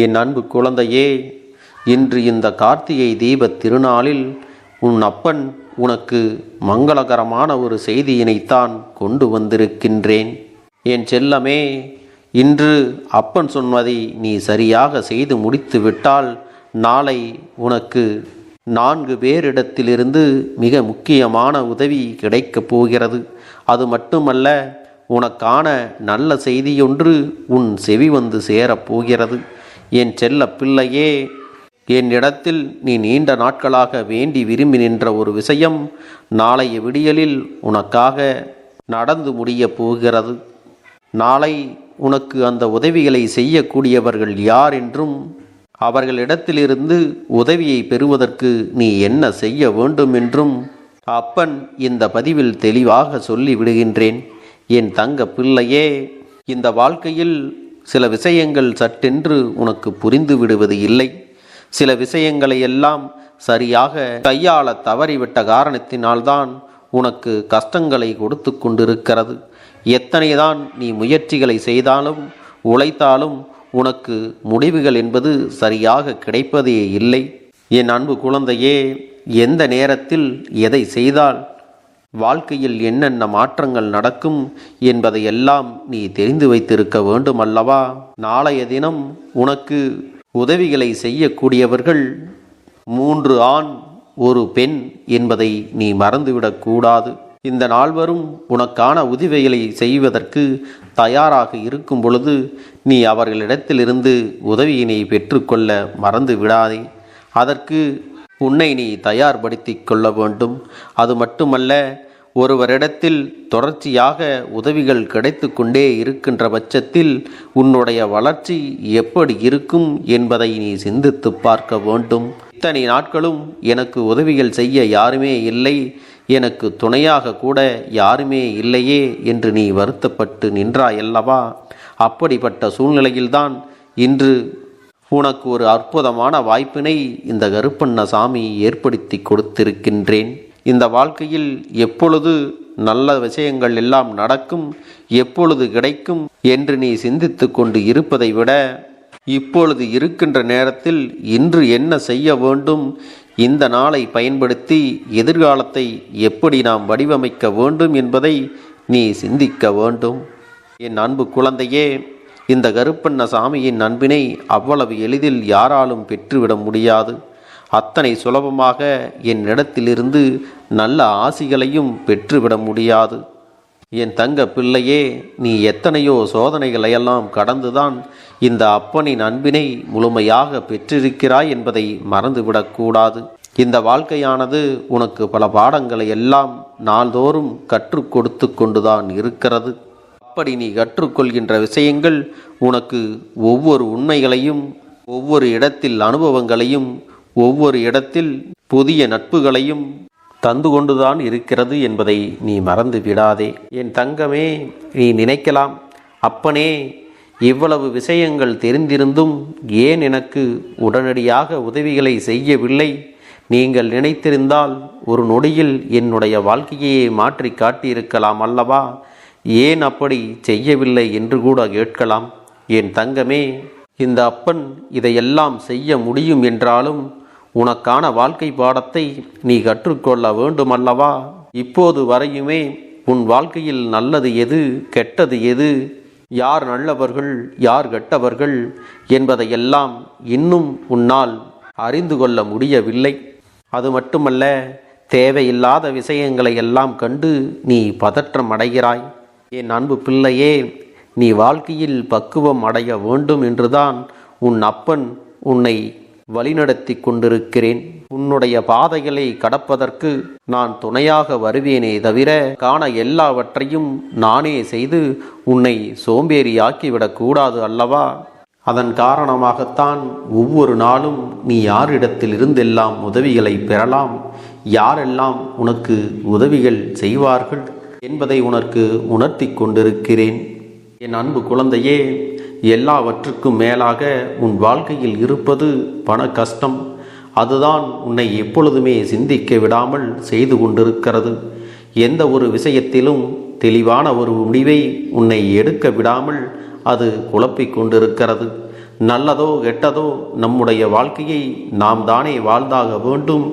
என் அன்பு குழந்தையே, இன்று இந்த கார்த்திகை தீபத் திருநாளில் உன் அப்பன் உனக்கு மங்களகரமான ஒரு செய்தியினைத்தான் கொண்டு வந்திருக்கின்றேன். என் செல்லமே, இன்று அப்பன் சொன்னதை நீ சரியாக செய்து முடித்து விட்டால் நாளை உனக்கு 4 பேரிடத்திலிருந்து மிக முக்கியமான உதவி கிடைக்கப் போகிறது. அது மட்டுமல்ல, உனக்கான நல்ல செய்தியொன்று உன் செவி வந்து சேரப்போகிறது. என் செல்ல பிள்ளையே, என்னிடத்தில் நீ நீண்ட நாட்களாக வேண்டி விரும்பி நின்ற ஒரு விஷயம் நாளைய விடியலில் உனக்காக நடந்து முடியப் போகிறது. நாளை உனக்கு அந்த உதவிகளை செய்யக்கூடியவர்கள் யார் என்றும் அவர்களிடத்திலிருந்து உதவியை பெறுவதற்கு நீ என்ன செய்ய வேண்டும் என்றும் அப்பன் இந்த பதிவில் தெளிவாக சொல்லி விடுகின்றேன். என் தங்க பிள்ளையே, இந்த வாழ்க்கையில் சில விஷயங்கள் சட்டென்று உனக்கு புரிந்து விடுவது இல்லை. சில விஷயங்களை எல்லாம் சரியாக கையாள தவறிவிட்ட காரணத்தினால்தான் உனக்கு கஷ்டங்களை கொடுத்து கொண்டிருக்கிறது. எத்தனைதான் நீ முயற்சிகளை செய்தாலும் உழைத்தாலும் உனக்கு முடிவுகள் என்பது சரியாக கிடைப்பதே இல்லை. என் அன்பு குழந்தையே, எந்த நேரத்தில் எதை செய்தால் வாழ்க்கையில் என்னென்ன மாற்றங்கள் நடக்கும் என்பதையெல்லாம் நீ தெரிந்து வைத்திருக்க வேண்டும் அல்லவா? நாளைய தினம் உனக்கு உதவிகளை செய்யக்கூடியவர்கள் 3 ஆண் 1 பெண் என்பதை நீ மறந்துவிடக்கூடாது. இந்த நால்வரும் உனக்கான உதவிகளை செய்வதற்கு தயாராக இருக்கும் பொழுது நீ அவர்களிடத்திலிருந்து உதவியினை பெற்றுக்கொள்ள மறந்து விடாதே. அதற்கு உன்னை நீ தயார்படுத்தி கொள்ள வேண்டும். அது மட்டுமல்ல, ஒருவரிடத்தில் தொடர்ச்சியாக உதவிகள் கிடைத்து கொண்டே இருக்கின்ற பட்சத்தில் உன்னுடைய வளர்ச்சி எப்படி இருக்கும் என்பதை நீ சிந்தித்து பார்க்க வேண்டும். இத்தனை நாட்களும் எனக்கு உதவிகள் செய்ய யாருமே இல்லை, எனக்கு துணையாக கூட யாருமே இல்லையே என்று நீ வருத்தப்பட்டு நின்றாயல்லவா? அப்படிப்பட்ட சூழ்நிலையில்தான் இன்று உனக்கு ஒரு அற்புதமான வாய்ப்பினை இந்த கருப்பண்ணசாமி ஏற்படுத்தி கொடுத்திருக்கின்றேன். இந்த வாழ்க்கையில் எப்பொழுது நல்ல விஷயங்கள் எல்லாம் நடக்கும், எப்பொழுது கிடைக்கும் என்று நீ சிந்தித்து கொண்டு இருப்பதை விட இப்பொழுது இருக்கின்ற நேரத்தில் இன்று என்ன செய்ய வேண்டும், இந்த நாளை பயன்படுத்தி எதிர்காலத்தை எப்படி நாம் வடிவமைக்க வேண்டும் என்பதை நீ சிந்திக்க வேண்டும். என் அன்பு குழந்தையே, இந்த கருப்பண்ணசாமியின் அன்பினை அவ்வளவு எளிதில் யாராலும் பெற்றுவிட முடியாது. அத்தனை சுலபமாக என்னிடத்திலிருந்து நல்ல ஆசிகளையும் பெற்றுவிட முடியாது. என் தங்க பிள்ளையே, நீ எத்தனையோ சோதனைகளையெல்லாம் கடந்துதான் இந்த அப்பனின் அன்பினை முழுமையாக பெற்றிருக்கிறாய் என்பதை மறந்துவிடக்கூடாது. இந்த வாழ்க்கையானது உனக்கு பல பாடங்களை எல்லாம் நாள்தோறும் கற்றுக் கொடுத்து கொண்டுதான் இருக்கிறது. அப்படி நீ கற்றுக்கொள்கின்ற விஷயங்கள் உனக்கு ஒவ்வொரு உண்மைகளையும், ஒவ்வொரு இடத்தில் அனுபவங்களையும், ஒவ்வொரு இடத்தில் புதிய நட்புகளையும் தந்து கொண்டுதான் இருக்கிறது என்பதை நீ மறந்து விடாதே. என் தங்கமே, நீ நினைக்கலாம், அப்பனே, இவ்வளவு விஷயங்கள் தெரிந்திருந்தும் ஏன் எனக்கு உடனடியாக உதவிகளை செய்யவில்லை? நீங்கள் நினைத்திருந்தால் ஒரு நொடியில் என்னுடைய வாழ்க்கையை மாற்றி காட்டியிருக்கலாம் அல்லவா? ஏன் அப்படி செய்யவில்லை என்று கூட கேட்கலாம். என் தங்கமே, இந்த அப்பன் இதையெல்லாம் செய்ய முடியும் என்றாலும் உனக்கான வாழ்க்கை பாடத்தை நீ கற்றுக்கொள்ள வேண்டும் அல்லவா? இப்போது வரையுமே உன் வாழ்க்கையில் நல்லது எது, கெட்டது எது, யார் நல்லவர்கள் யார் கெட்டவர்கள் என்பதையெல்லாம் இன்னும் உன்னால் அறிந்து கொள்ள முடியவில்லை. அது மட்டுமல்ல, தேவையில்லாத விஷயங்களை எல்லாம் கண்டு நீ பதற்றம் அடைகிறாய். என் அன்பு பிள்ளையே, நீ வாழ்க்கையில் பக்குவம் அடைய வேண்டும் என்றுதான் உன் அப்பன் உன்னை வழிநடத்தி கொண்டிருக்கிறேன். உன்னுடைய பாதைகளை கடப்பதற்கு நான் துணையாக வருவேனே தவிர காண எல்லாவற்றையும் நானே செய்து உன்னை சோம்பேறியாக்கிவிடக் கூடாது அல்லவா? அதன் காரணமாகத்தான் ஒவ்வொரு நாளும் நீ யாரிடத்தில் இருந்தெல்லாம் உதவிகளை பெறலாம், யாரெல்லாம் உனக்கு உதவிகள் செய்வார்கள் என்பதை உனக்கு உணர்த்தி கொண்டிருக்கிறேன். என் அன்பு குழந்தையே, எல்லாவற்றுக்கும் மேலாக உன் வாழ்க்கையில் இருப்பது பண கஷ்டம். அதுதான் உன்னை எப்பொழுதுமே சிந்திக்க விடாமல் செய்து கொண்டிருக்கிறது. எந்த ஒரு விஷயத்திலும் தெளிவான ஒரு முடிவை உன்னை எடுக்க விடாமல் அது குழப்பிக் கொண்டிருக்கிறது. நல்லதோ கெட்டதோ நம்முடைய வாழ்க்கையை நாம் தானே வாழ்ந்தாக வேண்டும்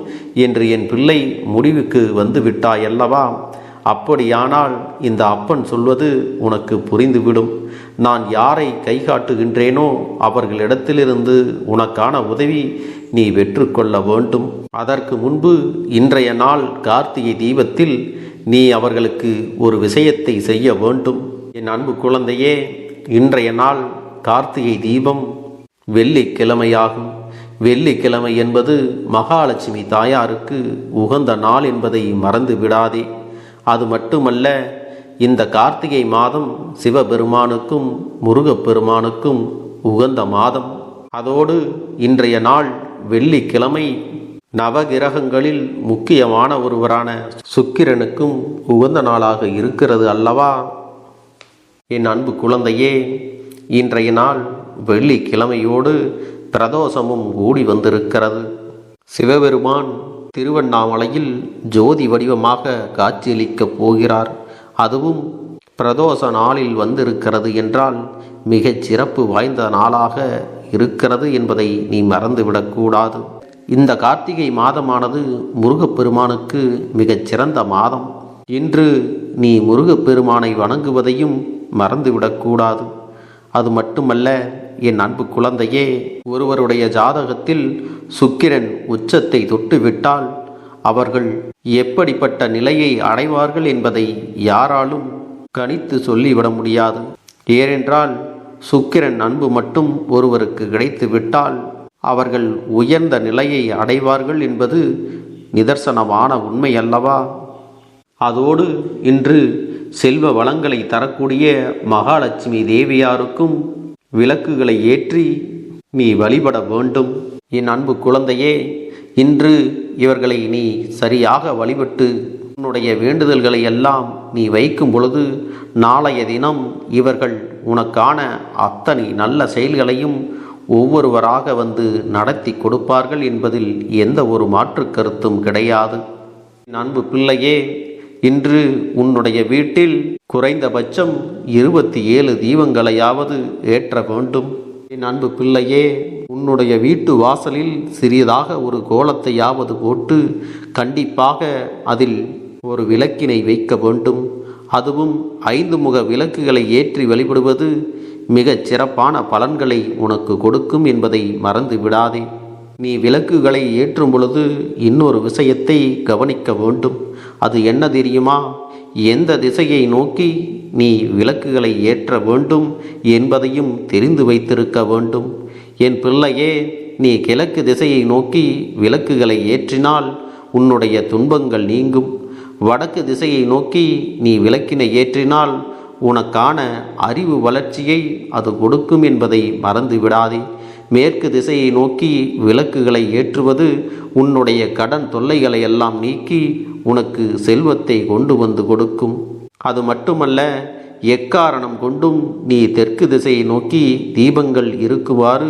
என்று என் பிள்ளை முடிவுக்கு வந்து விட்டாயல்லவா? அப்படியானால் இந்த அப்பன் சொல்வது உனக்கு புரிந்துவிடும். நான் யாரை கை காட்டுகின்றேனோ அவர்களிடத்திலிருந்து உனக்கான உதவி நீ பெற்றுக்கொள்ள வேண்டும். அதற்கு முன்பு இன்றைய நாள் கார்த்திகை தீபத்தில் நீ அவர்களுக்கு ஒரு விஷயத்தை செய்ய வேண்டும். என் அன்பு குழந்தையே, இன்றைய நாள் கார்த்திகை தீபம் வெள்ளிக்கிழமையாகும். வெள்ளிக்கிழமை என்பது மகாலட்சுமி தாயாருக்கு உகந்த நாள் என்பதை மறந்து விடாதே. அது மட்டுமல்ல, இந்த கார்த்திகை மாதம் சிவபெருமானுக்கும் முருகப்பெருமானுக்கும் உகந்த மாதம். அதோடு இன்றைய நாள் வெள்ளிக்கிழமை நவகிரகங்களில் முக்கியமான ஒருவரான சுக்கிரனுக்கும் உகந்த நாளாக இருக்கிறது அல்லவா? என் அன்பு குழந்தையே, இன்றைய நாள் வெள்ளிக்கிழமையோடு பிரதோஷமும் கூடி வந்திருக்கிறது. சிவபெருமான் திருவண்ணாமலையில் ஜோதி வடிவமாக காட்சியளிக்கப் போகிறார். அதுவும் பிரதோஷ நாளில் வந்திருக்கிறது என்றால் மிகச் சிறப்பு வாய்ந்த நாளாக இருக்கிறது என்பதை நீ மறந்துவிடக்கூடாது. இந்த கார்த்திகை மாதமானது முருகப்பெருமானுக்கு மிகச் சிறந்த மாதம். இன்று நீ முருகப்பெருமானை வணங்குவதையும் மறந்துவிடக்கூடாது. அது மட்டுமல்ல என் அன்பு குழந்தையே, ஒருவருடைய ஜாதகத்தில் சுக்கிரன் உச்சத்தை தொட்டுவிட்டால் அவர்கள் எப்படிப்பட்ட நிலையை அடைவார்கள் என்பதை யாராலும் கணித்து சொல்லிவிட முடியாது. ஏனென்றால் சுக்கிரன் அன்பு மட்டும் ஒருவருக்கு கிடைத்து விட்டால் அவர்கள் உயர்ந்த நிலையை அடைவார்கள் என்பது நிதர்சனமான உண்மை அல்லவா? அதோடு இன்று செல்வ வளங்களை தரக்கூடிய மகாலட்சுமி தேவியாருக்கும் விளக்குகளை ஏற்றி நீ வழிபட வேண்டும். என் அன்பு குழந்தையே, இன்று இவர்களை நீ சரியாக வழிபட்டு உன்னுடைய வேண்டுதல்களை எல்லாம் நீ வைக்கும் பொழுது நாளைய தினம் இவர்கள் உனக்கான அத்தனை நல்ல செயல்களையும் ஒவ்வொருவராக வந்து நடத்தி கொடுப்பார்கள் என்பதில் எந்த ஒரு மாற்று கருத்தும் கிடையாது. என் அன்பு பிள்ளையே, இன்று உன்னுடைய வீட்டில் குறைந்தபட்சம் 27 தீபங்களையாவது ஏற்ற வேண்டும். என் அன்பு பிள்ளையே, உன்னுடைய வீட்டு வாசலில் சிறியதாக ஒரு கோலத்தையாவது போட்டு கண்டிப்பாக அதில் ஒரு விளக்கினை வைக்க வேண்டும். அதுவும் 5 முக விளக்குகளை ஏற்றி வழிபடுவது மிகச் சிறப்பான பலன்களை உனக்கு கொடுக்கும் என்பதை மறந்து விடாதே. நீ விளக்குகளை ஏற்றும் பொழுது இன்னொரு விஷயத்தை கவனிக்க வேண்டும். அது என்ன தெரியுமா? எந்த திசையை நோக்கி நீ விளக்குகளை ஏற்ற வேண்டும் என்பதையும் தெரிந்து வைத்திருக்க வேண்டும். என் பிள்ளையே, நீ கிழக்கு திசையை நோக்கி விளக்குகளை ஏற்றினால் உன்னுடைய துன்பங்கள் நீங்கும். வடக்கு திசையை நோக்கி நீ விளக்கினை ஏற்றினால் உனக்கான அறிவு வளர்ச்சியை அது கொடுக்கும் என்பதை மறந்து விடாதே. மேற்கு திசையை நோக்கி விளக்குகளை ஏற்றுவது உன்னுடைய கடன் தொல்லைகளை எல்லாம் நீக்கி உனக்கு செல்வத்தை கொண்டு வந்து கொடுக்கும். அது மட்டுமல்ல, எக்காரணம் கொண்டும் நீ தெற்கு திசையை நோக்கி தீபங்கள் இருக்குமாறு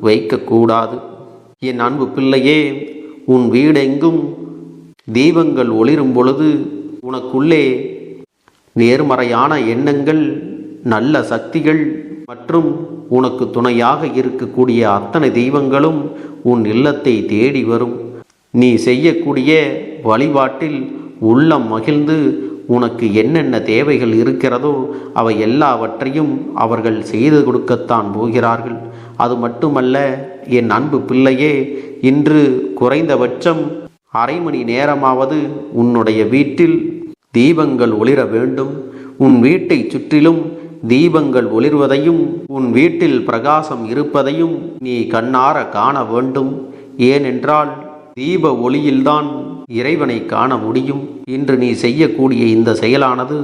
வைக்கக்கூடாது. என் அன்பு பிள்ளையே, உன் வீடெங்கும் தீபங்கள் ஒளிரும் பொழுது உனக்குள்ளே நேர்மறையான எண்ணங்கள், நல்ல சக்திகள் மற்றும் உனக்கு துணையாக இருக்கக்கூடிய அத்தனை தெய்வங்களும் உன் இல்லத்தை தேடி வரும். நீ செய்யக்கூடிய வழிபாட்டில் உள்ளம் மகிழ்ந்து உனக்கு என்னென்ன தேவைகள் இருக்கிறதோ அவை எல்லாவற்றையும் அவர்கள் செய்து கொடுக்கத்தான் போகிறார்கள். அது மட்டுமல்ல என் அன்பு பிள்ளையே, இன்று குறைந்தபட்சம் அரை மணி நேரமாவது உன்னுடைய வீட்டில் தீபங்கள் ஒளிர வேண்டும். உன் வீட்டை சுற்றிலும் தீபங்கள் ஒளிர்வதையும் உன் வீட்டில் பிரகாசம் இருப்பதையும் நீ கண்ணார காண வேண்டும். ஏனென்றால் தீப ஒளியில்தான் இறைவனை காண முடியும். இன்று நீ செய்யக்கூடிய இந்த செயலானது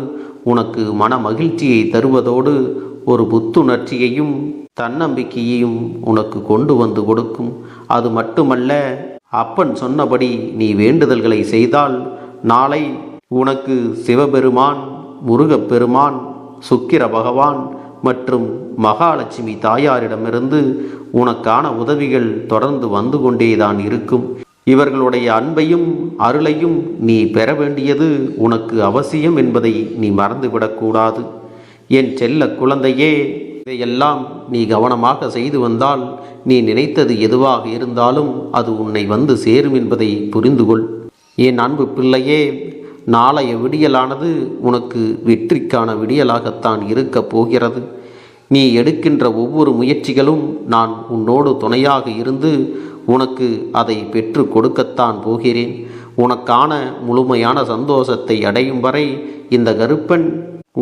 உனக்கு மன மகிழ்ச்சியை தருவதோடு ஒரு புத்துணர்ச்சியையும் தன்னம்பிக்கையையும் உனக்கு கொண்டு வந்து கொடுக்கும். அது மட்டுமல்ல, அப்பன் சொன்னபடி நீ வேண்டுதல்களை செய்தால் நாளை உனக்கு சிவபெருமான், முருகப்பெருமான், சுக்கிர பகவான் மற்றும் மகாலட்சுமி தாயாரிடமிருந்து உனக்கான உதவிகள் தொடர்ந்து வந்து கொண்டேதான் இருக்கும். இவர்களுடைய அன்பையும் அருளையும் நீ பெற வேண்டியது உனக்கு அவசியம் என்பதை நீ மறந்துவிடக்கூடாது. என் செல்ல குழந்தையே, இதையெல்லாம் நீ கவனமாக செய்து வந்தால் நீ நினைத்தது எதுவாக இருந்தாலும் அது உன்னை வந்து சேரும் என்பதை புரிந்துகொள். என் அன்பு பிள்ளையே, நாளைய விடியலானது உனக்கு வெற்றிக்கான விடியலாகத்தான் இருக்கப் போகிறது. நீ எடுக்கின்ற ஒவ்வொரு முயற்சிகளும் நான் உன்னோடு துணையாக இருந்து உனக்கு அதை பெற்று கொடுக்கத்தான் போகிறேன். உனக்கான முழுமையான சந்தோஷத்தை அடையும் வரை இந்த கருப்பன்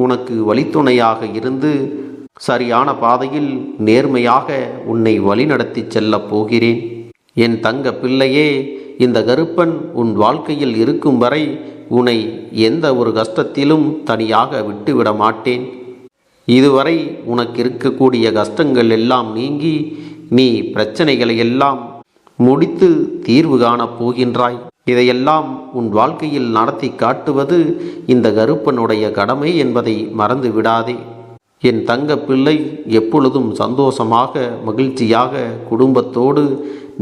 உனக்கு வழித்துணையாக இருந்து சரியான பாதையில் நேர்மையாக உன்னை வழிநடத்தி செல்லப் போகிறேன். என் தங்க பிள்ளையே, இந்த கருப்பன் உன் வாழ்க்கையில் இருக்கும் வரை உன்னை எந்த ஒரு கஷ்டத்திலும் தனியாக விட்டுவிட மாட்டேன். இதுவரை உனக்கு இருக்கக்கூடிய கஷ்டங்கள் எல்லாம் நீங்கி நீ பிரச்சனைகளை எல்லாம் முடித்து தீர்வு காணப் போகின்றாய். இதையெல்லாம் உன் வாழ்க்கையில் நடத்தி காட்டுவது இந்த கருப்பனுடைய கடமை என்பதை மறந்து விடாதே. என் தங்க பிள்ளை, எப்பொழுதும் சந்தோஷமாக மகிழ்ச்சியாக குடும்பத்தோடு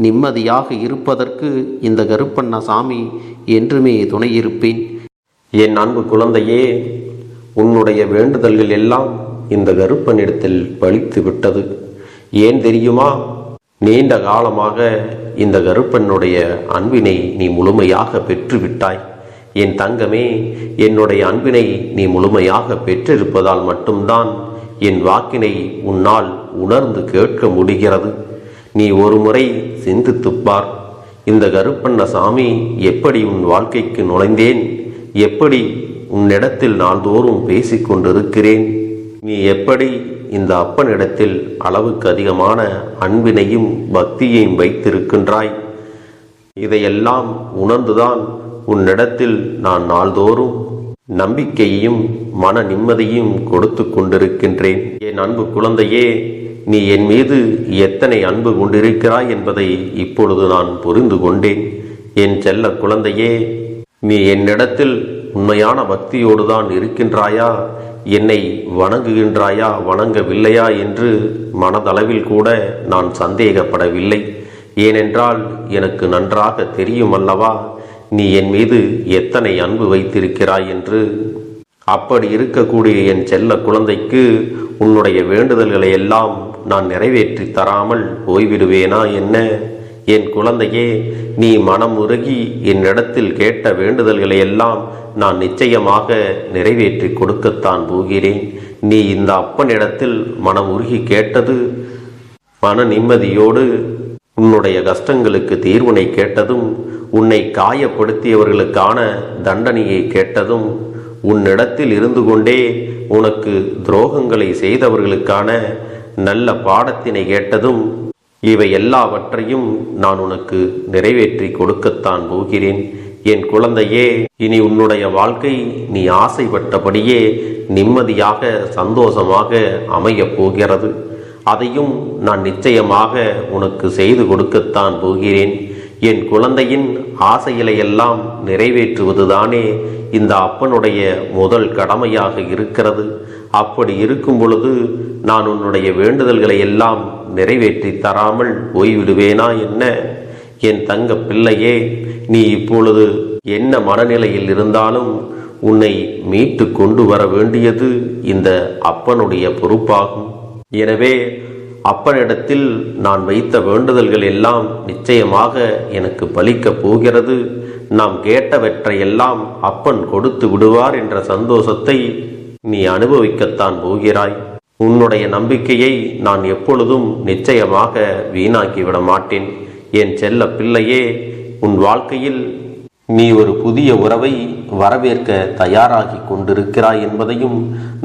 நிம்மதியாக இருப்பதற்கு இந்த கருப்பண்ணசாமி என்றுமே துணையிருப்பேன். என் அன்பு குழந்தையே, உன்னுடைய வேண்டுதல்கள் எல்லாம் இந்த கருப்பனிடத்தில் பலித்து விட்டது. ஏன் தெரியுமா? நீண்ட காலமாக இந்த கருப்பனுடைய அன்பினை நீ முழுமையாக பெற்றுவிட்டாய். என் தங்கமே, என்னுடைய அன்பினை நீ முழுமையாக பெற்றிருப்பதால் மட்டும்தான் என் வாக்கினை உன்னால் உணர்ந்து கேட்க முடிகிறது. நீ ஒரு முறை சிந்தித்துப்பார். இந்த கருப்பண்ணசாமி எப்படி உன் வாழ்க்கைக்கு நுழைந்தேன், எப்படி உன்னிடத்தில் நாள்தோறும் பேசிக்கொண்டிருக்கிறேன், நீ எப்படி இந்த அப்பனிடத்தில் அளவுக்கு அதிகமான அன்பினையும் பக்தியையும் வைத்திருக்கின்றாய். இதையெல்லாம் உணர்ந்துதான் உன்னிடத்தில் நான் நாள்தோறும் நம்பிக்கையையும் மன நிம்மதியும் கொடுத்து கொண்டிருக்கின்றேன். என் அன்பு குழந்தையே, நீ என் மீது எத்தனை அன்பு கொண்டிருக்கிறாய் என்பதை இப்பொழுது நான் புரிந்து கொண்டேன். என் செல்ல குழந்தையே, நீ என்னிடத்தில் உண்மையான பக்தியோடு தான் இருக்கின்றாயா, என்னை வணங்குகின்றாயா வணங்கவில்லையா என்று மனதளவில் கூட நான் சந்தேகப்படவில்லை. ஏனென்றால் எனக்கு நன்றாக தெரியும் அல்லவா நீ என் மீது எத்தனை அன்பு வைத்திருக்கிறாய் என்று. அப்படி இருக்கக்கூடிய என் செல்ல குழந்தைக்கு உன்னுடைய வேண்டுதல்களை எல்லாம் நான் நிறைவேற்றி தராமல் போய்விடுவேனா என்ன? என் குழந்தையே, நீ மனம் உருகி என்னிடத்தில் கேட்ட வேண்டுதல்களை எல்லாம் நான் நிச்சயமாக நிறைவேற்றி கொடுக்கத்தான் போகிறேன். நீ இந்த அப்பனிடத்தில் மனம் உருகி கேட்டது, மன நிம்மதியோடு உன்னுடைய கஷ்டங்களுக்கு தீர்வினை கேட்டதும், உன்னை காயப்படுத்தியவர்களுக்கான தண்டனையை கேட்டதும், உன்னிடத்தில் இருந்து கொண்டே உனக்கு துரோகங்களை செய்தவர்களுக்கான நல்ல பாடத்தினை கேட்டதும், இவை எல்லாவற்றையும் நான் உனக்கு நிறைவேற்றி கொடுக்கத்தான் போகிறேன். என் குழந்தையே, இனி உன்னுடைய வாழ்க்கை நீ ஆசைப்பட்டபடியே நிம்மதியாக சந்தோஷமாக அமையப் போகிறது. அதையும் நான் நிச்சயமாக உனக்கு செய்து கொடுக்கத்தான் போகிறேன். என் குழந்தையின் ஆசைகளை எல்லாம் நிறைவேற்றுவதுதானே இந்த அப்பனுடைய முதல் கடமையாக இருக்கிறது. அப்படி இருக்கும் பொழுது நான் உன்னுடைய வேண்டுதல்களை எல்லாம் நிறைவேற்றி தராமல் போய்விடுவேனா என்ன? என் தங்க பிள்ளையே, நீ இப்பொழுது என்ன மனநிலையில் இருந்தாலும் உன்னை மீட்டு கொண்டு வர வேண்டியது இந்த அப்பனுடைய பொறுப்பாகும். எனவே அப்பனிடத்தில் நான் வைத்த வேண்டுதல்கள் எல்லாம் நிச்சயமாக எனக்கு பலிக்கப் போகிறது. நாம் கேட்டவற்றை எல்லாம் அப்பன் கொடுத்து விடுவார் என்ற சந்தோஷத்தை நீ அனுபவிக்கத்தான் போகிறாய். உன்னுடைய நம்பிக்கையை நான் எப்பொழுதும் நிச்சயமாக வீணாக்கிவிட மாட்டேன். என் செல்ல பிள்ளையே, உன் வாழ்க்கையில் நீ ஒரு புதிய உறவை வரவேற்க தயாராகி கொண்டிருக்கிறாய் என்பதையும்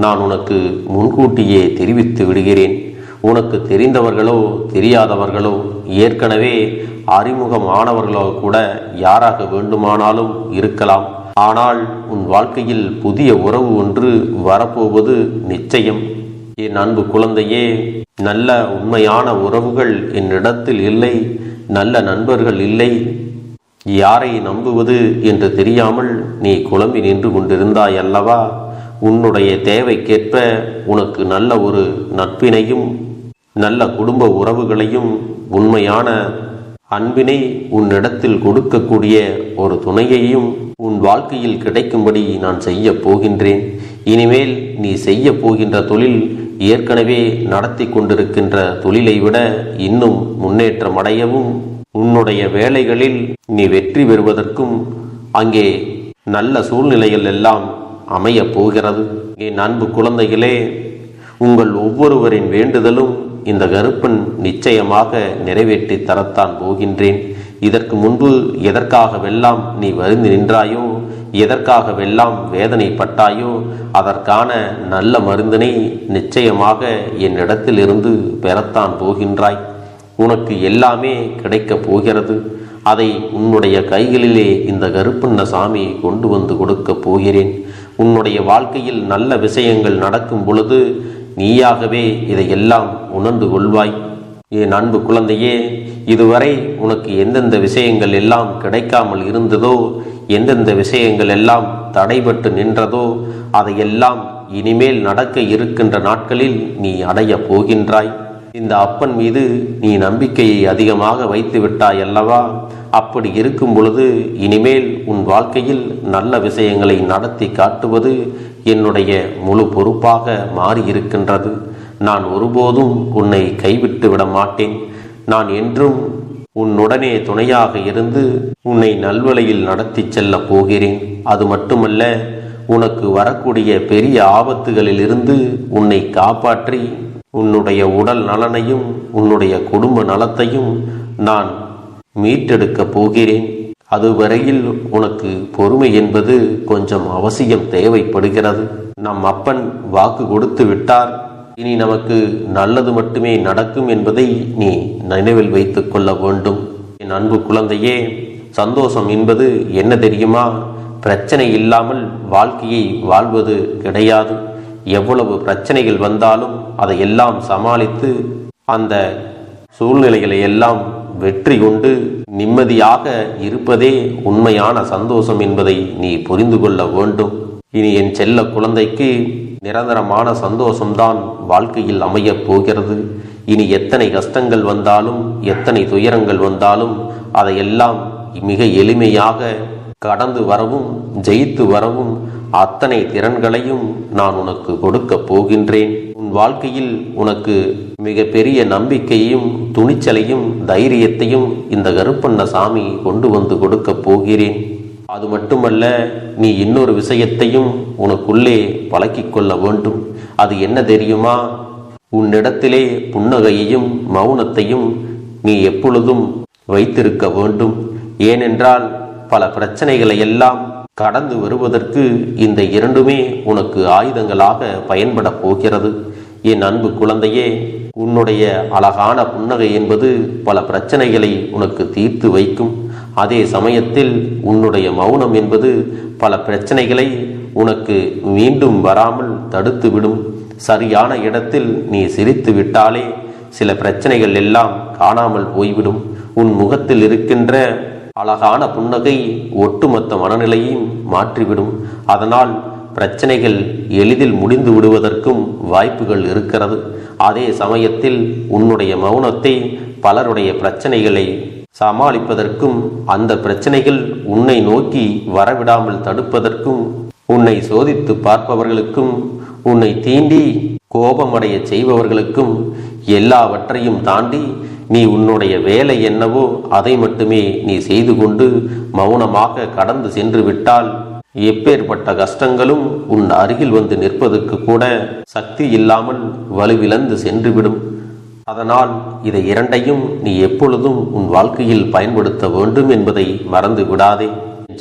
நான் உனக்கு முன்கூட்டியே தெரிவித்து விடுகிறேன். உனக்கு தெரிந்தவர்களோ தெரியாதவர்களோ ஏற்கனவே அறிமுகமானவர்களோ கூட யாராக வேண்டுமானாலும் இருக்கலாம். ஆனால் உன் வாழ்க்கையில் புதிய உறவு ஒன்று வரப்போவது நிச்சயம். என் அன்பு குழந்தையே, நல்ல உண்மையான உறவுகள் என்னிடத்தில் இல்லை, நல்ல நண்பர்கள் இல்லை. யாரை நம்புவது என்று தெரியாமல் நீ குழம்பி நின்று கொண்டிருந்தாய் அல்லவா? உன்னுடைய தேவைக்கேற்ப உனக்கு நல்ல ஒரு நட்பினையும் நல்ல குடும்ப உறவுகளையும் உண்மையான அன்பினை உன்னிடத்தில் கொடுக்கக்கூடிய ஒரு துணையையும் உன் வாழ்க்கையில் கிடைக்கும்படி நான் செய்ய போகின்றேன். இனிமேல் நீ செய்ய போகின்ற தொழில் ஏற்கனவே நடத்தி கொண்டிருக்கின்ற தொழிலை விட இன்னும் முன்னேற்றம் அடையவும், உன்னுடைய வேலைகளில் நீ வெற்றி பெறுவதற்கும் அங்கே நல்ல சூழ்நிலைகள் எல்லாம் அமையப் போகிறது. என் அன்பு குழந்தைகளே, உங்கள் ஒவ்வொருவரின் வேண்டுதலும் இந்த கருப்பன் நிச்சயமாக நிறைவேற்றி தரத்தான் போகின்றேன். இதற்கு முன்பு எதற்காகவெல்லாம் நீ வருந்தி நின்றாயோ, எதற்காகவெல்லாம் வேதனைப்பட்டாயோ, அதற்கான நல்ல மருந்தினை நிச்சயமாக என்னிடத்திலிருந்து பெறத்தான் போகின்றாய். உனக்கு எல்லாமே கிடைக்கப் போகிறது. அதை உன்னுடைய கைகளிலே இந்த கருப்பண்ண சாமி கொண்டு வந்து கொடுக்கப் போகிறேன். உன்னுடைய வாழ்க்கையில் நல்ல விஷயங்கள் நடக்கும் பொழுது நீயாகவே இதையெல்லாம் உணர்ந்து கொள்வாய். என் அன்பு குழந்தையே, இதுவரை உனக்கு எந்தெந்த விஷயங்கள் எல்லாம் கிடைக்காமல் இருந்ததோ, எந்தெந்த விஷயங்கள் எல்லாம் தடைபட்டு நின்றதோ, அதையெல்லாம் இனிமேல் நடக்க இருக்கின்ற நாட்களில் நீ அடைய போகின்றாய். இந்த அப்பன் மீது நீ நம்பிக்கையை அதிகமாக வைத்து விட்டாய் அல்லவா? அப்படி இருக்கும் பொழுது இனிமேல் உன் வாழ்க்கையில் நல்ல விஷயங்களை நடத்தி காட்டுவது என்னுடைய முழு பொறுப்பாக மாறியிருக்கின்றது. நான் ஒருபோதும் உன்னை கைவிட்டு விட மாட்டேன். நான் என்றும் உன்னுடனே துணையாக இருந்து உன்னை நல்வழியில் நடத்தி செல்ல போகிறேன். அது மட்டுமல்ல, உனக்கு வரக்கூடிய பெரிய ஆபத்துகளிலிருந்து உன்னை காப்பாற்றி உன்னுடைய உடல் நலனையும் உன்னுடைய குடும்ப நலத்தையும் நான் மீட்டெடுக்கப் போகிறேன். அதுவரையில் உனக்கு பொறுமை என்பது கொஞ்சம் அவசியம் தேவைப்படுகிறது. நம் அப்பன் வாக்கு கொடுத்து விட்டார். இனி நமக்கு நல்லது மட்டுமே நடக்கும் என்பதை நீ நினைவில் வைத்துக் கொள்ள வேண்டும். என் அன்பு குழந்தையே, சந்தோஷம் என்பது என்ன தெரியுமா? பிரச்சனை இல்லாமல் வாழ்க்கையை வாழ்வது கிடையாது. எவ்வளவு பிரச்சனைகள் வந்தாலும் அதையெல்லாம் சமாளித்து அந்த சூழ்நிலைகளை எல்லாம் வெற்றி கொண்டு நிம்மதியாக இருப்பதே உண்மையான சந்தோஷம் என்பதை நீ புரிந்து கொள்ள வேண்டும். இனி என் செல்ல குழந்தைக்கு நிரந்தரமான சந்தோஷம்தான் வாழ்க்கையில் அமையப் போகிறது. இனி எத்தனை கஷ்டங்கள் வந்தாலும், எத்தனை துயரங்கள் வந்தாலும் அதையெல்லாம் மிக எளிமையாக கடந்து வரவும், ஜெயித்து வரவும் அத்தனை திறன்களையும் நான் உனக்கு கொடுக்கப் போகின்றேன். உன் வாழ்க்கையில் உனக்கு மிக பெரிய நம்பிக்கையும் துணிச்சலையும் தைரியத்தையும் இந்த கருப்பண்ண சாமி கொண்டு வந்து கொடுக்கப் போகிறேன். அது மட்டுமல்ல, நீ இன்னொரு விஷயத்தையும் உனக்குள்ளே பழக்கிக் கொள்ள வேண்டும். அது என்ன தெரியுமா? உன்னிடத்திலே புன்னகையையும் மௌனத்தையும் நீ எப்பொழுதும் வைத்திருக்க வேண்டும். ஏனென்றால் பல பிரச்சனைகளை எல்லாம் கடந்து வருவதற்கு இந்த இரண்டுமே உனக்கு ஆயுதங்களாக பயன்பட போகிறது. என் அன்பு குழந்தையே, உன்னுடைய அழகான புன்னகை என்பது பல பிரச்சனைகளை உனக்கு தீர்த்து வைக்கும். அதே சமயத்தில் உன்னுடைய மௌனம் என்பது பல பிரச்சனைகளை உனக்கு மீண்டும் வராமல் தடுத்துவிடும். சரியான இடத்தில் நீ சிரித்து விட்டாலே சில பிரச்சனைகள் எல்லாம் காணாமல் போய்விடும். உன் முகத்தில் இருக்கின்ற அழகான புன்னகை ஒட்டுமொத்த மனநிலையும் மாற்றிவிடும். அதனால் பிரச்சனைகள் எளிதில் முடிந்து விடுவதற்கும் வாய்ப்புகள் இருக்கிறது. அதே சமயத்தில் உன்னுடைய மௌனத்தை பலருடைய பிரச்சனைகளை சமாளிப்பதற்கும், அந்த பிரச்சனைகள் உன்னை நோக்கி வரவிடாமல் தடுப்பதற்கும், உன்னை சோதித்து பார்ப்பவர்களுக்கும், உன்னை தீண்டி கோபமடைய செய்பவர்களுக்கும் எல்லாவற்றையும் தாண்டி நீ உன்னுடைய வேலை என்னவோ அதை மட்டுமே நீ செய்து கொண்டு மௌனமாக கடந்து சென்று விட்டால் எப்பேற்பட்ட கஷ்டங்களும் உன் அருகில் வந்து நிற்பதற்கு கூட சக்தி இல்லாமல் வலுவிழந்து சென்றுவிடும். அதனால் இதை இரண்டையும் நீ எப்பொழுதும் உன் வாழ்க்கையில் பயன்படுத்த வேண்டும் என்பதை மறந்து விடாதே.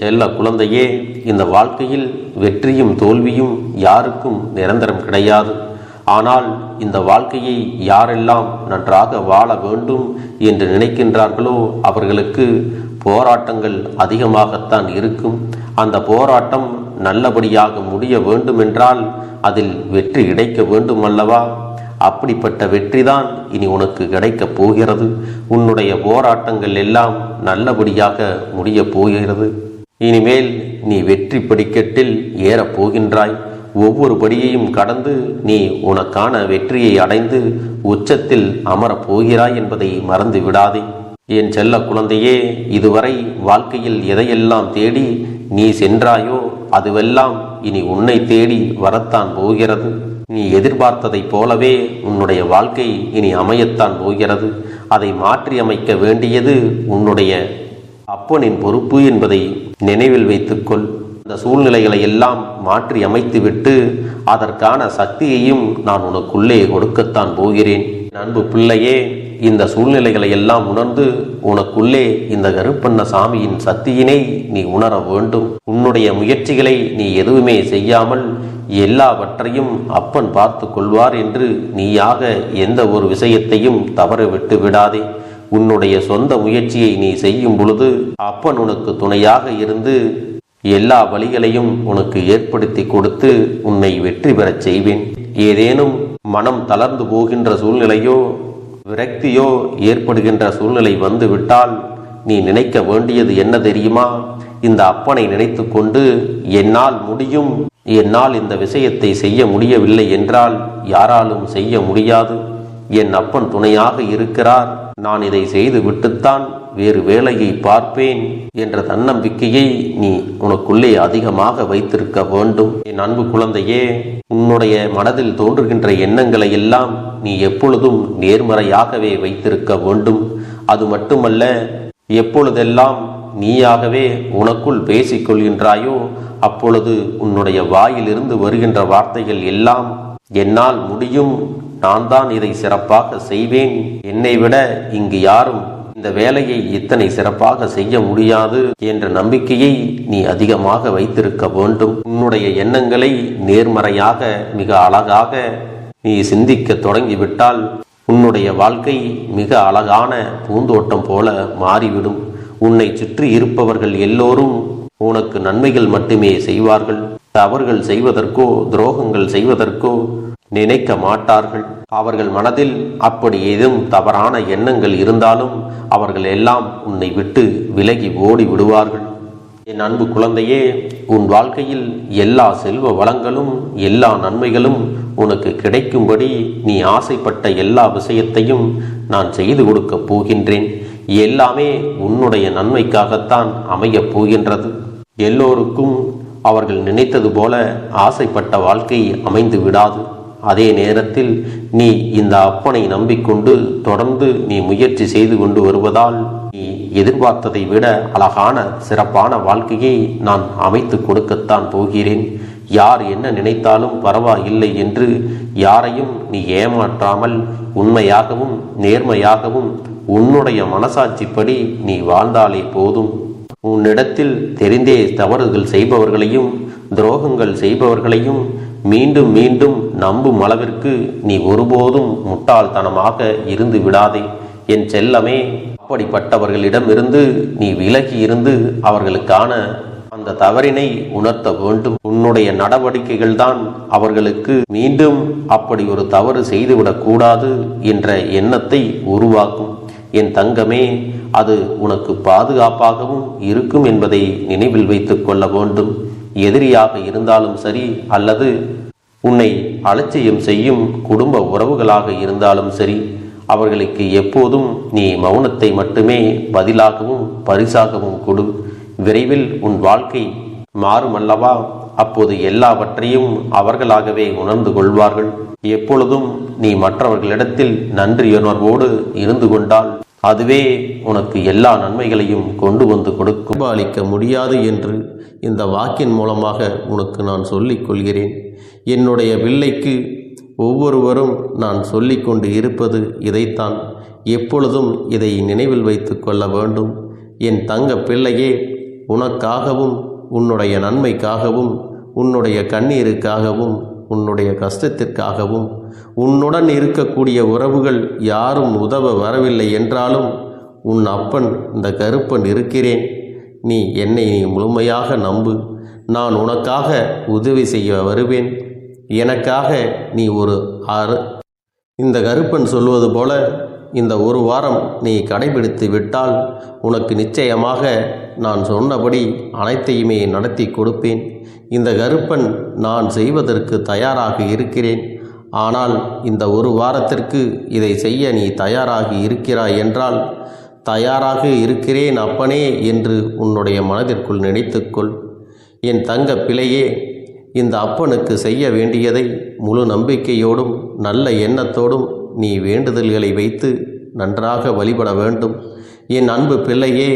செல்ல குழந்தையே, இந்த வாழ்க்கையில் வெற்றியும் தோல்வியும் யாருக்கும் நிரந்தரம் கிடையாது. ஆனால் இந்த வாழ்க்கையை யாரெல்லாம் நன்றாக வாழ வேண்டும் என்று நினைக்கின்றார்களோ அவர்களுக்கு போராட்டங்கள் அதிகமாகத்தான் இருக்கும். அந்த போராட்டம் நல்லபடியாக முடிய வேண்டுமென்றால் அதில் வெற்றி கிடைக்க வேண்டும் அல்லவா? அப்படிப்பட்ட வெற்றிதான் இனி உனக்கு கிடைக்கப் போகிறது. உன்னுடைய போராட்டங்கள் எல்லாம் நல்லபடியாக முடியப் போகிறது. இனிமேல் நீ வெற்றி படிக்கட்டில் ஏறப் போகின்றாய். ஒவ்வொரு படியையும் கடந்து நீ உனக்கான வெற்றியை அடைந்து உச்சத்தில் அமரப் போகிறாய் என்பதை மறந்து விடாதே. என் செல்ல குழந்தையே, இதுவரை வாழ்க்கையில் எதையெல்லாம் தேடி நீ சென்றாயோ அதுவெல்லாம் இனி உன்னை தேடி வரத்தான் போகிறது. நீ எதிர்பார்த்ததைப் போலவே உன்னுடைய வாழ்க்கை இனி அமையத்தான் போகிறது. அதை மாற்றி அமைக்க வேண்டியது உன்னுடைய அப்பனின் பொறுப்பு என்பதை நினைவில் வைத்துக்கொள். அந்த சூழ்நிலைகளை எல்லாம் மாற்றி அமைத்துவிட்டு அதற்கான சக்தியையும் நான் உனக்குள்ளே கொடுக்கத்தான் போகிறேன். அன்பு பிள்ளையே, இந்த சூழ்நிலைகளை எல்லாம் உணர்ந்து உனக்குள்ளே இந்த கருப்பண்ண சாமியின் சக்தியினை நீ உணர வேண்டும். உன்னுடைய முயற்சிகளை நீ எதுவுமே செய்யாமல் எல்லாவற்றையும் அப்பன் பார்த்து கொள்வார் என்று நீயாக எந்த ஒரு விஷயத்தையும் தவற விட்டு விடாதே. உன்னுடைய சொந்த முயற்சியை நீ செய்யும் பொழுது அப்பன் உனக்கு துணையாக இருந்து எல்லா வழிகளையும் உனக்கு ஏற்படுத்தி கொடுத்து உன்னை வெற்றி பெறச் செய்வேன். ஏதேனும் மனம் தளர்ந்து போகின்ற சூழ்நிலையோ விரக்தியோ ஏற்படுகின்ற சூழ்நிலை வந்து விட்டால் நீ நினைக்க வேண்டியது என்ன தெரியுமா? இந்த அப்பனை நினைத்து கொண்டு என்னால் முடியும், என்னால் இந்த விஷயத்தை செய்ய முடியவில்லை என்றால் யாராலும் செய்ய முடியாது, என் அப்பன் துணையாக இருக்கிறார், நான் இதை செய்து விட்டுத்தான் வேறு வேலையை பார்ப்பேன் என்ற தன்னம்பிக்கையை நீ உனக்குள்ளே அதிகமாக வைத்திருக்க வேண்டும். என் அன்பு குழந்தையே, உன்னுடைய மனதில் தோன்றுகின்ற எண்ணங்களை எல்லாம் நீ எப்பொழுதும் நேர்மறையாகவே வைத்திருக்க வேண்டும். அது மட்டுமல்ல, எப்பொழுதெல்லாம் நீயாகவே உனக்குள் பேசிக்கொள்கின்றாயோ அப்பொழுது உன்னுடைய வாயிலிருந்து வருகின்ற வார்த்தைகள் எல்லாம் என்னால் முடியும், நான் தான் இதை சிறப்பாக செய்வேன், என்னை விட இங்கு யாரும் இந்த வேலையை இத்தனை சிறப்பாக செய்ய முடியாது என்ற நம்பிக்கையை நீ அதிகமாக வைத்திருக்க வேண்டும். உன்னுடைய எண்ணங்களை நேர்மறையாக மிக அழகாக நீ சிந்திக்க தொடங்கிவிட்டால் உன்னுடைய வாழ்க்கை மிக அழகான பூந்தோட்டம் போல மாறிவிடும். உன்னை சுற்றி இருப்பவர்கள் எல்லோரும் உனக்கு நன்மைகள் மட்டுமே செய்வார்கள். தவறுகள் செய்வதற்கோ துரோகங்கள் செய்வதற்கோ நினைக்க மாட்டார்கள். அவர்கள் மனதில் அப்படி ஏதும் தவறான எண்ணங்கள் இருந்தாலும் அவர்கள் எல்லாம் உன்னை விட்டு விலகி ஓடி விடுவார்கள். என் அன்பு குழந்தையே, உன் வாழ்க்கையில் எல்லா செல்வ வளங்களும் எல்லா நன்மைகளும் உனக்கு கிடைக்கும்படி நீ ஆசைப்பட்ட எல்லா விஷயத்தையும் நான் செய்து கொடுக்கப் போகின்றேன். எல்லாமே உன்னுடைய நன்மைக்காகத்தான் அமையப் போகின்றது. எல்லோருக்கும் அவர்கள் நினைத்தது போல ஆசைப்பட்ட வாழ்க்கை அமைந்து விடாது. அதே நேரத்தில் நீ இந்த அப்பனை நம்பிக்கொண்டு தொடர்ந்து நீ முயற்சி செய்து கொண்டு வருவதால் நீ எதிர்பார்த்ததை விட அழகான சிறப்பான வாழ்க்கையை நான் அமைத்து கொடுக்கத்தான் போகிறேன். யார் என்ன நினைத்தாலும் பரவாயில்லை என்று யாரையும் நீ ஏமாற்றாமல் உண்மையாகவும் நேர்மையாகவும் உன்னுடைய மனசாட்சிப்படி நீ வாழ்ந்தாலே போதும். உன்னிடத்தில் தெரிந்தே தவறுகள் செய்பவர்களையும் துரோகங்கள் செய்பவர்களையும் மீண்டும் மீண்டும் நம்பும் அளவிற்கு நீ ஒருபோதும் முட்டாள்தனமாக இருந்து விடாதே. என் செல்லமே, அப்படிப்பட்டவர்களிடமிருந்து நீ விலகி இருந்து அவர்களுக்கான அந்த தவறினை உணர்த்த வேண்டும். உன்னுடைய நடவடிக்கைகள் தான் அவர்களுக்கு மீண்டும் அப்படி ஒரு தவறு செய்துவிடக் கூடாது என்ற எண்ணத்தை உருவாக்கும். என் தங்கமே, அது உனக்கு பாதுகாப்பாகவும் இருக்கும் என்பதை நினைவில் வைத்துக் கொள்ள வேண்டும். எதிரியாக இருந்தாலும் சரி அல்லது உன்னை அலட்சியம் செய்யும் குடும்ப உறவுகளாக இருந்தாலும் சரி, அவர்களுக்கு எப்போதும் நீ மௌனத்தை மட்டுமே பதிலாகவும் பரிசாகவும் கொடு. விரைவில் உன் வாழ்க்கை மாறுமல்லவா? அப்போது எல்லாவற்றையும் அவர்களாகவே உணர்ந்து கொள்வார்கள். எப்பொழுதும் நீ மற்றவர்களிடத்தில் நன்றியுணர்வோடு இருந்து கொண்டால் அதுவே உனக்கு எல்லா நன்மைகளையும் கொண்டு வந்து கொடுக்கும். அளிக்க முடியாது என்று இந்த வாக்கின் மூலமாக உனக்கு நான் சொல்லிக் கொள்கிறேன். என்னுடைய பிள்ளைக்கு ஒவ்வொருவரும் நான் சொல்லிக் கொண்டு இருப்பது இதைத்தான். எப்பொழுதும் இதை நினைவில் வைத்து கொள்ள வேண்டும். என் தங்க பிள்ளையே, உனக்காகவும் உன்னுடைய நன்மைக்காகவும் உன்னுடைய கண்ணீருக்காகவும் உன்னுடைய கஷ்டத்திற்காகவும் உன்னுடன் இருக்கக்கூடிய உறவுகள் யாரும் உதவ வரவில்லை என்றாலும் உன் அப்பன் இந்த கருப்பன் இருக்கிறேன். நீ என்னை முழுமையாக நம்பு. நான் உனக்காக உதவி செய்ய வருவேன். எனக்காக நீ இந்த கருப்பன் சொல்வது போல இந்த ஒரு வாரம் நீ கடைபிடித்து விட்டால் உனக்கு நிச்சயமாக நான் சொன்னபடி அனைத்தையுமே நடத்தி கொடுப்பேன். இந்த கருப்பன் நான் செய்வதற்கு தயாராக இருக்கிறேன். ஆனால் இந்த ஒரு வாரத்திற்கு இதை செய்ய நீ தயாராகி இருக்கிறாய் என்றால், தயாராக இருக்கிறேன் அப்பனே என்று உன்னுடைய மனதிற்குள் நினைத்துக்கொள். என் தங்க பிள்ளையே, இந்த அப்பனுக்கு செய்ய வேண்டியதை முழு நம்பிக்கையோடும் நல்ல எண்ணத்தோடும் நீ வேண்டுதல்களை வைத்து நன்றாக வழிபட வேண்டும். என் அன்பு பிள்ளையே,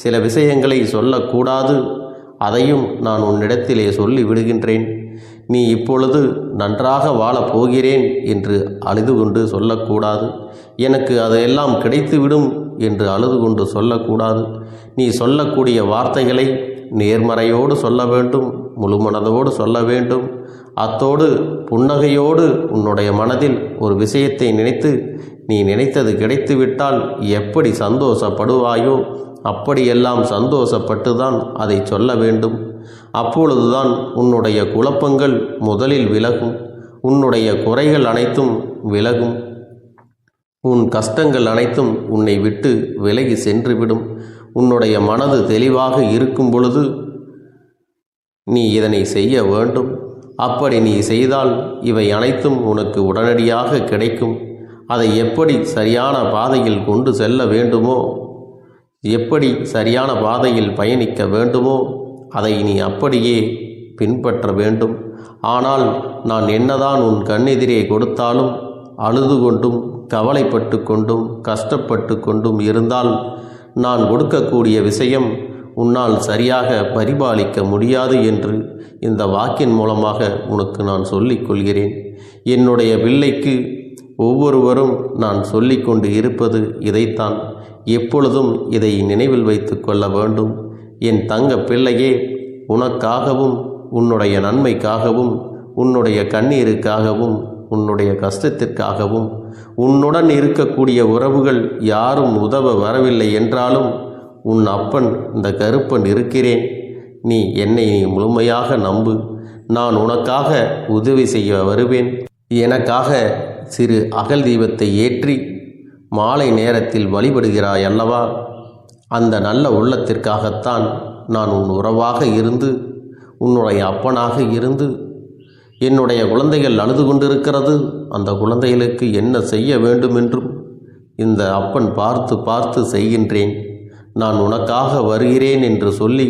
சில விஷயங்களை சொல்லக்கூடாது, அதையும் நான் உன்னிடத்திலே சொல்லி விடுகின்றேன். நீ இப்பொழுது நன்றாக வாழப் போகிறேன் என்று அழுது கொண்டு சொல்லக்கூடாது. எனக்கு அதையெல்லாம் கிடைத்துவிடும் என்று அழுது கொண்டு சொல்லக்கூடாது. நீ சொல்லக்கூடிய வார்த்தைகளை நேர்மறையோடு சொல்ல வேண்டும், முழுமனதோடு சொல்ல வேண்டும். அத்தோடு புன்னகையோடு உன்னுடைய மனதில் ஒரு விஷயத்தை நினைத்து நீ நினைத்தது கிடைத்துவிட்டால் எப்படி சந்தோஷப்படுவாயோ அப்படியெல்லாம் சந்தோஷப்பட்டுதான் அதை சொல்ல வேண்டும். அப்பொழுதுதான் உன்னுடைய குழப்பங்கள் முதலில் விலகும், உன்னுடைய குறைகள் அனைத்தும் விலகும், உன் கஷ்டங்கள் அனைத்தும் உன்னை விட்டு விலகி சென்றுவிடும். உன்னுடைய மனது தெளிவாக இருக்கும் பொழுது நீ இதனை செய்ய வேண்டும். அப்படி நீ செய்தால் இவை அனைத்தும் உனக்கு உடனடியாக கிடைக்கும். அதை எப்படி சரியான பாதையில் கொண்டு செல்ல வேண்டுமோ, எப்படி சரியான பாதையில் பயணிக்க வேண்டுமோ அதை நீ அப்படியே பின்பற்ற வேண்டும். ஆனால் நான் என்னதான் உன் கண்ணெதிரே கொடுத்தாலும் அழுது கொண்டும் கவலைப்பட்டு கொண்டும் கஷ்டப்பட்டு கொண்டும் இருந்தால் நான் கொடுக்கக்கூடிய விஷயம் உன்னால் சரியாக பரிபாலிக்க முடியாது என்று இந்த வாக்கின் மூலமாக உனக்கு நான் சொல்லிக் கொள்கிறேன். என்னுடைய பிள்ளைக்கு ஒவ்வொருவரும் நான் சொல்லிக்கொண்டு இருப்பது இதைத்தான். எப்பொழுதும் இதை நினைவில் வைத்து கொள்ள வேண்டும். என் தங்க பிள்ளையே, உனக்காகவும் உன்னுடைய நன்மைக்காகவும் உன்னுடைய கண்ணீருக்காகவும் உன்னுடைய கஷ்டத்திற்காகவும் உன்னுடன் இருக்கக்கூடிய உறவுகள் யாரும் உதவ வரவில்லை என்றாலும் உன் அப்பன் இந்த கருப்பன் இருக்கிறேன். நீ என்னை முழுமையாக நம்பு. நான் உனக்காக உதவி செய்ய வருவேன். எனக்காக சிறு அகல் தீபத்தை ஏற்றி மாலை நேரத்தில் வழிபடுகிறாய் அல்லவா? அந்த நல்ல உள்ளத்திற்காகத்தான் நான் உன் உறவாக இருந்து உன்னுடைய அப்பனாக இருந்து என்னுடைய குழந்தைகள் அழுது கொண்டிருக்கிறது, அந்த குழந்தைகளுக்கு என்ன செய்ய வேண்டும் என்றும் இந்த அப்பன் பார்த்து பார்த்து செய்கின்றேன். நான் உனக்காக வருகிறேன் என்று சொல்லி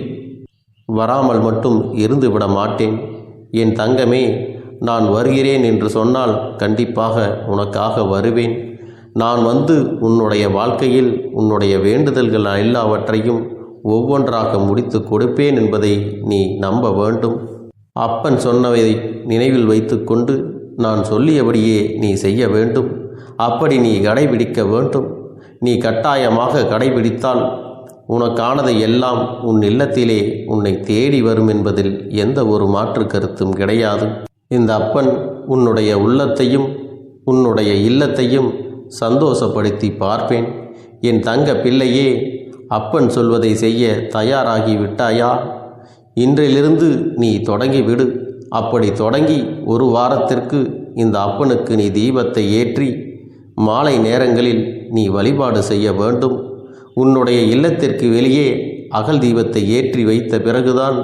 வராமல் மட்டும் இருந்து விட மாட்டேன். என் தங்கமே, நான் வருகிறேன் என்று சொன்னால் கண்டிப்பாக உனக்காக வருவேன். நான் வந்து உன்னுடைய வாழ்க்கையில் உன்னுடைய வேண்டுதல்கள் எல்லாவற்றையும் ஒவ்வொன்றாக முடித்து கொடுப்பேன் என்பதை நீ நம்ப வேண்டும். அப்பன் சொன்னவை நினைவில் வைத்து கொண்டு நான் சொல்லியபடியே நீ செய்ய வேண்டும். அப்படி நீ கடைபிடிக்க வேண்டும். நீ கட்டாயமாக கடைபிடித்தால் உனக்கானதை எல்லாம் உன் இல்லத்திலே உன்னை தேடி வரும் என்பதில் எந்த ஒரு மாற்று கருத்தும் கிடையாது. இந்த அப்பன் உன்னுடைய உள்ளத்தையும் உன்னுடைய இல்லத்தையும் சந்தோஷப்படுத்தி பார்ப்பேன். என் தங்க பிள்ளையே, அப்பன் சொல்வதை செய்ய தயாராகி விட்டாயா? இன்றிலிருந்து நீ தொடங்கிவிடு. அப்படி தொடங்கி ஒரு வாரத்திற்கு இந்த அப்பனுக்கு நீ தீபத்தை ஏற்றி மாலை நேரங்களில் நீ வழிபாடு செய்ய வேண்டும். உன்னுடைய இல்லத்திற்கு வெளியே அகல் தீபத்தை ஏற்றி வைத்த பிறகுதான்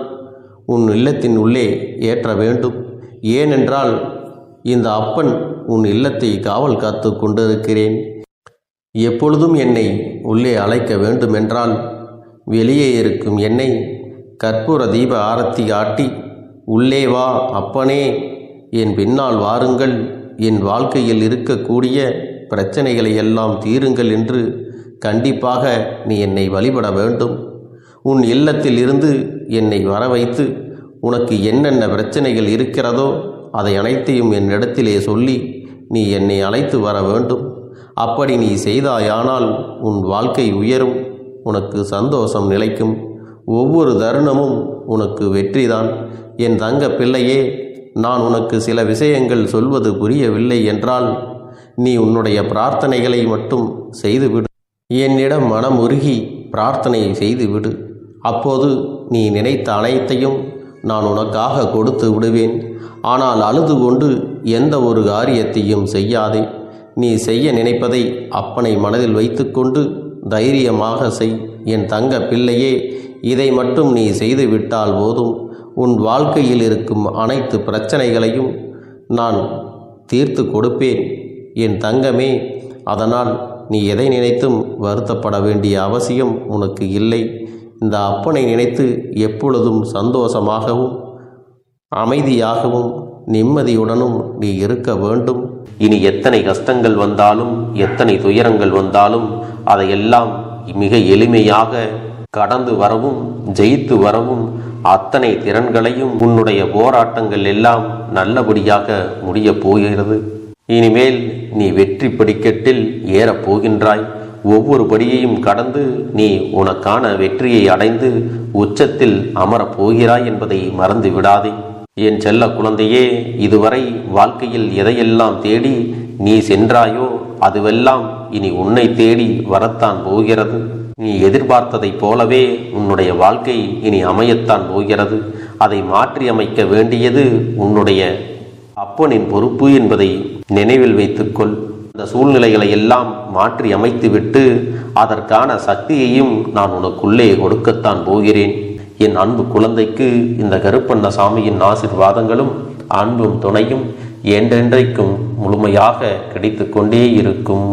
உன் இல்லத்தின் உள்ளே ஏற்ற வேண்டும். ஏனென்றால் இந்த அப்பன் உன் இல்லத்தை காவல் காத்து கொண்டிருக்கிறேன். எப்பொழுதும் என்னை உள்ளே அழைக்க வேண்டுமென்றால் வெளியே இருக்கும் என்னை கற்பூர தீப ஆரத்தி காட்டி உள்ளே வா அப்பனே, என் பின்னால் வாருங்கள், என் வாழ்க்கையில் இருக்கக்கூடிய பிரச்சனைகளை எல்லாம் தீருங்கள் என்று கண்டிப்பாக நீ என்னை வழிபட வேண்டும். உன் இல்லத்தில் இருந்து என்னை வர வைத்து உனக்கு என்னென்ன பிரச்சனைகள் இருக்கிறதோ அதை அனைத்தையும் என்னிடத்திலே சொல்லி நீ என்னை அழைத்து வர வேண்டும். அப்படி நீ செய்தாயானால் உன் வாழ்க்கை உயரும், உனக்கு சந்தோஷம் நிலைக்கும், ஒவ்வொரு தருணமும் உனக்கு வெற்றிதான். என் தங்க பிள்ளையே, நான் உனக்கு சில விஷயங்கள் சொல்வது புரியவில்லை என்றால் நீ உன்னுடைய பிரார்த்தனைகளை மட்டும் செய்துவிடு. என்னிடம் மனமுருகி பிரார்த்தனை செய்துவிடு. அப்போது நீ நினைத்த அனைத்தையும் நான் உனக்காக கொடுத்து விடுவேன். ஆனால் அழுது கொண்டு எந்த ஒரு காரியத்தையும் செய்யாதே. நீ செய்ய நினைப்பதை அப்பனை மனதில் வைத்துக்கொண்டு தைரியமாக செய். என் தங்க பிள்ளையே, இதை மட்டும் நீ செய்துவிட்டால் போதும். உன் வாழ்க்கையில் இருக்கும் அனைத்து பிரச்சனைகளையும் நான் தீர்த்து கொடுப்பேன் என் தங்கமே. அதனால் நீ எதை நினைத்தும் வருத்தப்பட வேண்டிய அவசியம் உனக்கு இல்லை. இந்த அப்பனை நினைத்து எப்பொழுதும் சந்தோஷமாகவும் அமைதியாகவும் நிம்மதியுடனும் நீ இருக்க வேண்டும். இனி எத்தனை கஷ்டங்கள் வந்தாலும், எத்தனை துயரங்கள் வந்தாலும் அதையெல்லாம் மிக எளிமையாக கடந்து வரவும், ஜெயித்து வரவும் அத்தனை திறன்களையும் உன்னுடைய போராட்டங்கள் எல்லாம் நல்லபடியாக முடியப் போகிறது. இனிமேல் நீ வெற்றி படிக்கட்டில் ஏறப் போகின்றாய். ஒவ்வொரு படியையும் கடந்து நீ உனக்கான வெற்றியை அடைந்து உச்சத்தில் அமரப் போகிறாய் என்பதை மறந்து விடாதே. என் செல்ல குழந்தையே, இதுவரை வாழ்க்கையில் எதையெல்லாம் தேடி நீ சென்றாயோ அதுவெல்லாம் இனி உன்னை தேடி வரத்தான் போகிறது. நீ எதிர்பார்த்ததைப் போலவே உன்னுடைய வாழ்க்கை இனி அமையத்தான் போகிறது. அதை மாற்றி அமைக்க வேண்டியது உன்னுடைய அப்பனின் பொறுப்பு என்பதை நினைவில் வைத்துக்கொள். அந்த சூழ்நிலைகளை எல்லாம் மாற்றி அமைத்துவிட்டு அதற்கான சக்தியையும் நான் உனக்குள்ளே கொடுக்கத்தான் போகிறேன். என் அன்பு குழந்தைக்கு இந்த கருப்பண்ணசாமியின் ஆசீர்வாதங்களும் அன்பும் துணையும் என்றென்றைக்கும் முழுமையாக கிடைத்து கொண்டே இருக்கும்.